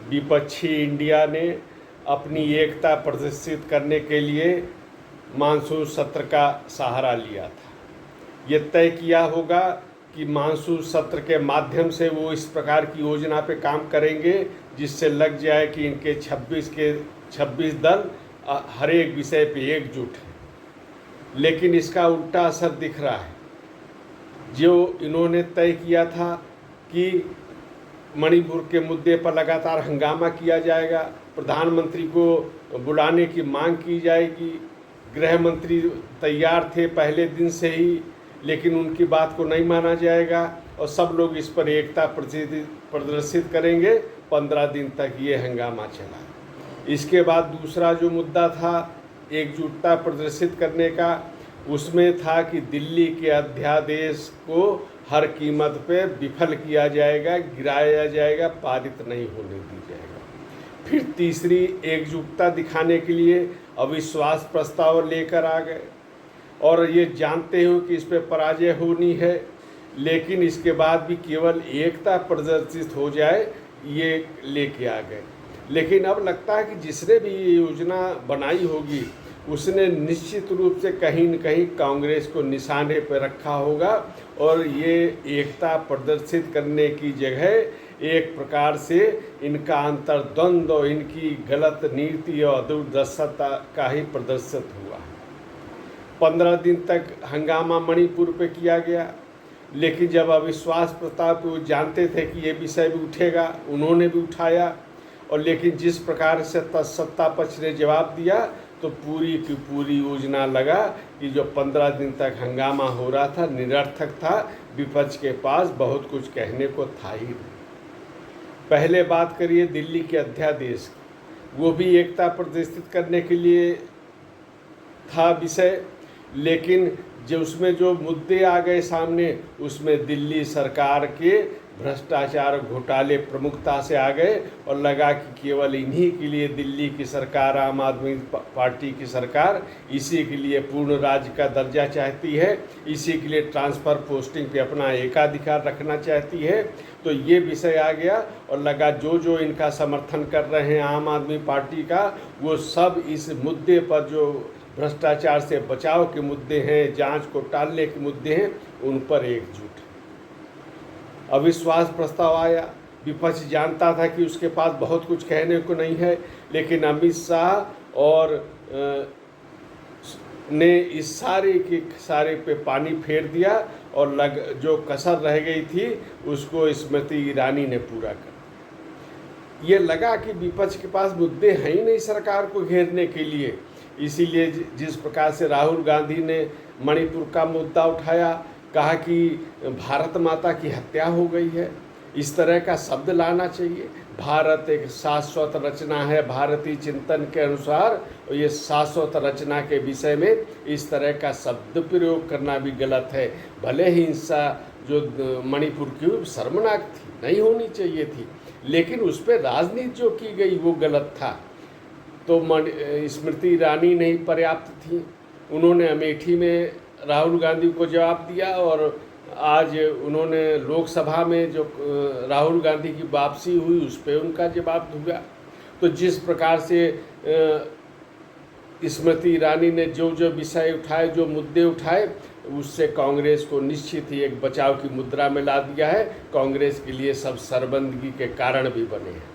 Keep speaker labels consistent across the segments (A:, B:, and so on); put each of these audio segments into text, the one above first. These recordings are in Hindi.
A: विपक्षी इंडिया ने अपनी एकता प्रदर्शित करने के लिए मानसून सत्र का सहारा लिया था। ये तय किया होगा कि मानसून सत्र के माध्यम से वो इस प्रकार की योजना पे काम करेंगे जिससे लग जाए कि इनके 26 दल हर एक विषय पे एकजुट हैं। लेकिन इसका उल्टा असर दिख रहा है। जो इन्होंने तय किया था कि मणिपुर के मुद्दे पर लगातार हंगामा किया जाएगा, प्रधानमंत्री को बुलाने की मांग की जाएगी, गृह मंत्री तैयार थे पहले दिन से ही, लेकिन उनकी बात को नहीं माना जाएगा और सब लोग इस पर एकता प्रदर्शित करेंगे। 15 दिन तक ये हंगामा चला। इसके बाद दूसरा जो मुद्दा था एकजुटता प्रदर्शित करने का, उसमें था कि दिल्ली के अध्यादेश को हर कीमत पे विफल किया जाएगा, गिराया जाएगा, पारित नहीं होने दी जाएगा। फिर तीसरी एकजुटता दिखाने के लिए अविश्वास प्रस्ताव लेकर आ गए और ये जानते हो कि इस पर पराजय होनी है, लेकिन इसके बाद भी केवल एकता प्रदर्शित हो जाए ये लेके आ गए। लेकिन अब लगता है कि जिसने भी ये योजना बनाई होगी उसने निश्चित रूप से कहीं न कहीं कांग्रेस को निशाने पर रखा होगा और ये एकता प्रदर्शित करने की जगह एक प्रकार से इनका अंतर्द्वंद और इनकी गलत नीति और दूरदर्शिता का ही प्रदर्शित हुआ। 15 दिन तक हंगामा मणिपुर पे किया गया, लेकिन जब अविश्वास प्रस्ताव पे वो जानते थे कि ये विषय भी उठेगा, उन्होंने भी उठाया और लेकिन जिस प्रकार से सत्ता पक्ष ने जवाब दिया तो पूरी की पूरी योजना लगा कि जो 15 दिन तक हंगामा हो रहा था निरर्थक था, विपक्ष के पास बहुत कुछ कहने को था ही नहीं। पहले बात करिए दिल्ली के अध्यादेश की, वो भी एकता प्रदर्शित करने के लिए था विषय, लेकिन जो उसमें जो मुद्दे आ गए सामने उसमें दिल्ली सरकार के भ्रष्टाचार घोटाले प्रमुखता से आ गए और लगा कि केवल इन्हीं के लिए दिल्ली की सरकार, आम आदमी पार्टी की सरकार इसी के लिए पूर्ण राज्य का दर्जा चाहती है, इसी के लिए ट्रांसफ़र पोस्टिंग पे अपना एकाधिकार रखना चाहती है। तो ये विषय आ गया और लगा जो जो इनका समर्थन कर रहे हैं आम आदमी पार्टी का, वो सब इस मुद्दे पर जो भ्रष्टाचार से बचाव के मुद्दे हैं, जांच को टालने के मुद्दे हैं, उन पर एकजुट। अविश्वास प्रस्ताव आया, विपक्ष जानता था कि उसके पास बहुत कुछ कहने को नहीं है, लेकिन अमित शाह और ने इस सारे के सारे पे पानी फेर दिया और जो कसर रह गई थी उसको स्मृति ईरानी ने पूरा कर। ये लगा कि विपक्ष के पास मुद्दे हैं ही नहीं सरकार को घेरने के लिए, इसीलिए जिस प्रकार से राहुल गांधी ने मणिपुर का मुद्दा उठाया, कहा कि भारत माता की हत्या हो गई है, इस तरह का शब्द लाना चाहिए। भारत एक शाश्वत रचना है भारतीय चिंतन के अनुसार, और ये शाश्वत रचना के विषय में इस तरह का शब्द प्रयोग करना भी गलत है। भले ही हिंसा जो मणिपुर की शर्मनाक थी, नहीं होनी चाहिए थी, लेकिन उस पर राजनीति जो की गई वो गलत था। तो स्मृति ईरानी नहीं पर्याप्त थी, उन्होंने अमेठी में राहुल गांधी को जवाब दिया और आज उन्होंने लोकसभा में जो राहुल गांधी की वापसी हुई उस पर उनका जवाब दिया। तो जिस प्रकार से स्मृति ईरानी ने जो जो विषय उठाए, जो मुद्दे उठाए, उससे कांग्रेस को निश्चित ही एक बचाव की मुद्रा में ला दिया है। कांग्रेस के लिए सब शर्मिंदगी के कारण भी बने हैं।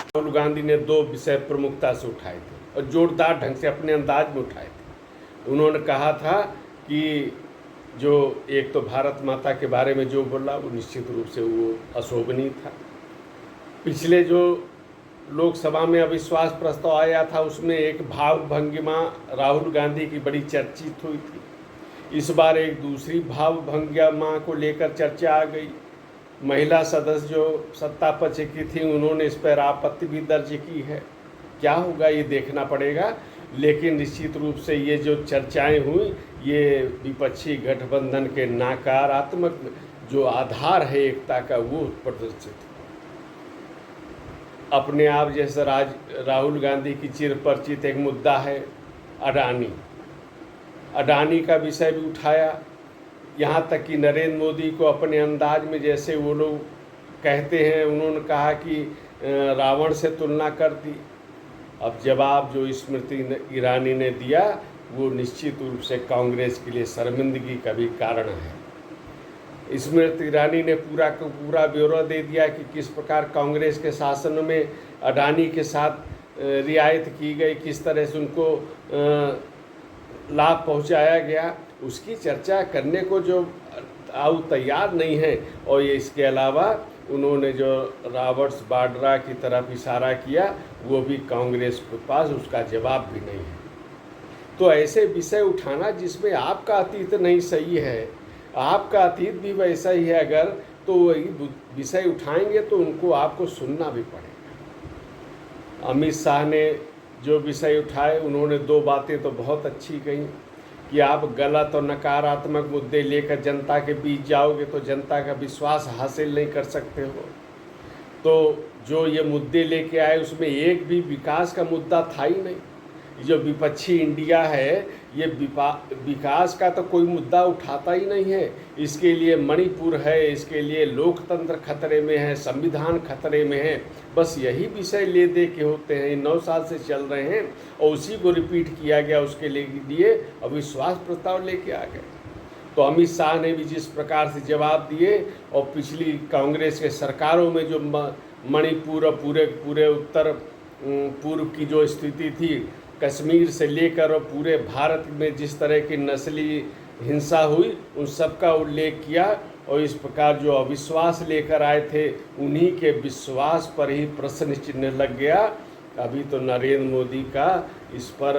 A: राहुल गांधी ने 2 विषय प्रमुखता से उठाए थे और जोरदार ढंग से अपने अंदाज में उठाए थे। उन्होंने कहा था कि जो एक तो भारत माता के बारे में जो बोला वो निश्चित रूप से वो अशोभनीय था। पिछले जो लोकसभा में अविश्वास प्रस्ताव आया था उसमें एक भाव भंगिमा राहुल गांधी की बड़ी चर्चित हुई थी। इस बार एक दूसरी भाव भंगिमा को लेकर चर्चा आ गई। महिला सदस्य जो सत्ता पक्ष की थी उन्होंने इस पर आपत्ति भी दर्ज की है। क्या होगा ये देखना पड़ेगा, लेकिन निश्चित रूप से ये जो चर्चाएं हुई ये विपक्षी गठबंधन के नकारात्मक जो आधार है एकता का वो प्रदर्शित हुआ। अपने आप जैसे राहुल गांधी की चिरपरिचित एक मुद्दा है अडानी का विषय भी उठाया। यहाँ तक कि नरेंद्र मोदी को अपने अंदाज में जैसे वो लोग कहते हैं, उन्होंने कहा कि रावण से तुलना कर दी। अब जवाब जो स्मृति ईरानी ने दिया वो निश्चित रूप से कांग्रेस के लिए शर्मिंदगी का भी कारण है। स्मृति ईरानी ने पूरा का पूरा ब्यौरा दे दिया कि किस प्रकार कांग्रेस के शासन में अडानी के साथ रियायत की गई, किस तरह से उनको लाभ पहुंचाया गया। उसकी चर्चा करने को जो तैयार नहीं है। और ये इसके अलावा उन्होंने जो रॉबर्ट्स वाड्रा की तरफ इशारा किया वो भी कांग्रेस के पास उसका जवाब भी नहीं है। तो ऐसे विषय उठाना जिसमें आपका अतीत नहीं सही है, आपका अतीत भी वैसा ही है अगर, तो वही विषय उठाएंगे तो उनको आपको सुनना भी पड़ेगा। अमित शाह ने जो विषय उठाए उन्होंने दो बातें तो बहुत अच्छी कही कि आप गलत और नकारात्मक मुद्दे लेकर जनता के बीच जाओगे तो जनता का विश्वास हासिल नहीं कर सकते हो। तो जो ये मुद्दे लेके आए उसमें एक भी विकास का मुद्दा था ही नहीं। जो विपक्षी इंडिया है ये विकास का तो कोई मुद्दा उठाता ही नहीं है। इसके लिए मणिपुर है, इसके लिए लोकतंत्र खतरे में है, संविधान खतरे में है, बस यही विषय ले दे के होते हैं। 9 साल से चल रहे हैं और उसी को रिपीट किया गया, उसके लिए अविश्वास प्रस्ताव लेके आ गए। तो अमित शाह ने भी जिस प्रकार से जवाब दिए और पिछली कांग्रेस के सरकारों में जो मणिपुर और पूरे उत्तर पूर्व की जो स्थिति थी, कश्मीर से लेकर और पूरे भारत में जिस तरह की नस्ली हिंसा हुई, उन सब का उल्लेख किया। और इस प्रकार जो अविश्वास लेकर आए थे उन्हीं के विश्वास पर ही प्रश्न चिन्ह लग गया। अभी तो नरेंद्र मोदी का इस पर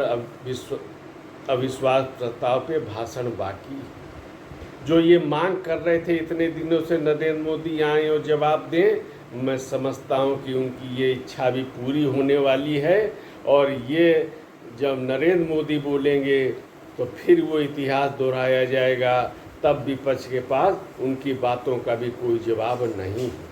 A: अविश्वास प्रस्ताव पे भाषण बाकी है। जो ये मांग कर रहे थे इतने दिनों से नरेंद्र मोदी आए और जवाब दें, मैं समझता हूँ कि उनकी ये इच्छा भी पूरी होने वाली है। और ये जब नरेंद्र मोदी बोलेंगे तो फिर वो इतिहास दोहराया जाएगा, तब विपक्ष के पास उनकी बातों का भी कोई जवाब नहीं है।